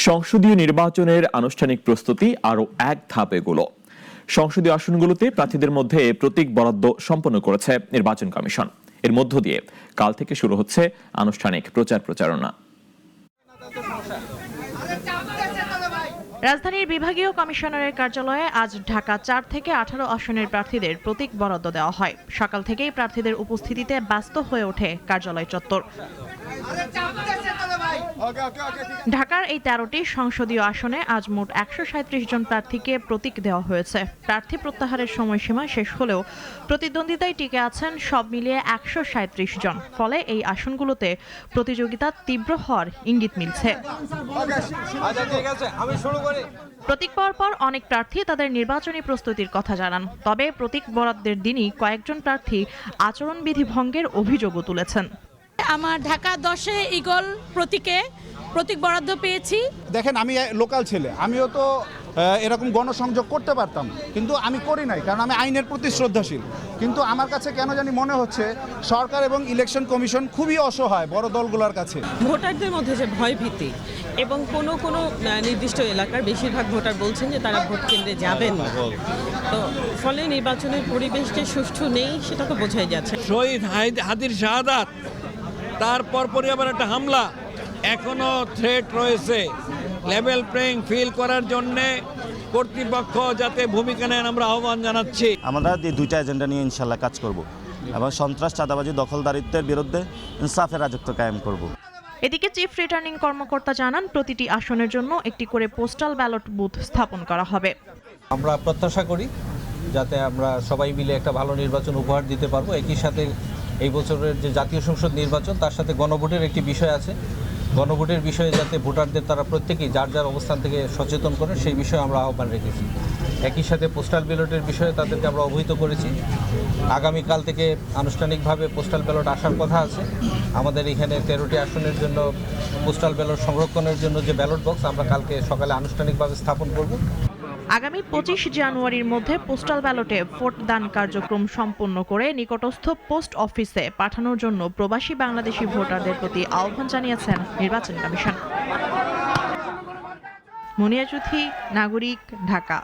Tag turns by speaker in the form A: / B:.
A: সংসদীয় নির্বাচনের আনুষ্ঠানিক প্রস্তুতি আরও এক ধাপ এগোলো। সংসদীয় আসনগুলোতে প্রার্থীদের মধ্যে প্রতীক বরাদ্দ সম্পন্ন করেছে নির্বাচন কমিশন। এর মধ্য দিয়ে কাল থেকে শুরু হচ্ছে আনুষ্ঠানিক প্রচারণা।
B: রাজধানীর বিভাগীয় কমিশনারের কার্যালয়ে আজ ঢাকা ৪ থেকে ১৮ আসনের প্রার্থীদের প্রতীক বরাদ্দ দেওয়া হয়। সকাল থেকেই প্রার্থীদের উপস্থিতিতে ব্যস্ত হয়ে ওঠে কার্যালয় চত্বর। ঢাকার এই ১৩টি সংসদীয় আসনে আজ মোট ১৩৭ জন প্রার্থীকে প্রতীক দেওয়া হয়েছে। প্রার্থী প্রত্যাহারের সময়সীমা শেষ হলেও প্রতিদ্বন্দ্বিতায় টিকে আছেন সব মিলিয়ে ১৩৭ জন। ফলে এই আসনগুলোতে প্রতিযোগিতা তীব্র হওয়ার ইঙ্গিত মিলছে। প্রতীক পাওয়ার পর অনেক প্রার্থী তাদের নির্বাচনী প্রস্তুতির কথা জানান। তবে প্রতীক বরাদ্দের দিনই কয়েকজন প্রার্থী আচরণবিধি ভঙ্গের অভিযোগও তুলেছেন।
C: আমার ঢাকা 10-এ ঈগল প্রতীক বরাদ্দ পেয়েছি।
D: দেখেন, আমি লোকাল ছেলে, আমিও তো এরকম গণসংযোগ করতে পারতাম, কিন্তু আমি করি নাই, কারণ আমি আইনের প্রতি শ্রদ্ধাশীল। কিন্তু আমার কাছে কেন জানি মনে হচ্ছে সরকার এবং ইলেকশন কমিশন খুবই অসহায় বড় দলগুলোর কাছে।
E: ভোটারদের মধ্যে যে ভয়ভীতি এবং কোনো নির্দিষ্ট এলাকার বেশিরভাগ ভোটার বলছেন যে তারা ভোট কেন্দ্রে যাবেন না, তো ফলে নির্বাচনের পরিবেশ যে সুষ্ঠু নেই সেটা তো বোঝাই যাচ্ছে।
F: শহীদ হাদির শাহাদাত, তার পরপরই আবার একটা হামলা, এখনো থ্রেট রয়েছে। লেভেল প্লেইং ফিল্ড করার জন্য কর্তৃপক্ষ যাতে ভূমিকা নেন আমরা আহ্বান জানাচ্ছি।
G: আমরা এই দুইটা এজেন্ডা নিয়ে ইনশাল্লাহ কাজ করব এবং সন্ত্রাস, চাঁদাবাজি, দখলদারিত্বের বিরুদ্ধে ইনসাফের রাজত্ব কায়েম করব।
B: এদিকে চিফ রিটার্নিং কর্মকর্তা জানান, প্রতিটি আসনের জন্য একটি করে পোস্টাল ব্যালট বুথ স্থাপন করা হবে।
H: আমরা প্রত্যাশা করি যাতে আমরা সবাই মিলে একটা ভালো নির্বাচন উপহার দিতে পারবো। একই সাথে এই বছরের যে জাতীয় সংসদ নির্বাচন, তার সাথে গণভোটের একটি বিষয় আছে। গণভোটের বিষয়ে যাতে ভোটারদের তারা প্রত্যেকেই যার যার অবস্থান থেকে সচেতন করে, সেই বিষয়ে আমরা আহ্বান রেখেছি। একই সাথে পোস্টাল ব্যালটের বিষয়ে তাদেরকে আমরা অবহিত করেছি। আগামীকাল থেকে আনুষ্ঠানিকভাবে পোস্টাল ব্যালট আসার কথা আছে। আমাদের এখানে 13টি আসনের জন্য পোস্টাল ব্যালট সংরক্ষণের জন্য যে ব্যালট বক্স আমরা কালকে সকালে আনুষ্ঠানিকভাবে স্থাপন করব।
B: আগামী 25 জানুয়ারির মধ্যে পোস্টাল ব্যালটে ভোটদান কার্যক্রম সম্পন্ন করে নিকটস্থ পোস্ট অফিসে পাঠানোর জন্য প্রবাসী বাংলাদেশি ভোটারদের প্রতি আহ্বান জানিয়েছেন নির্বাচন কমিশন। মুনিয়া চৌধুরী, নাগরিক, ঢাকা।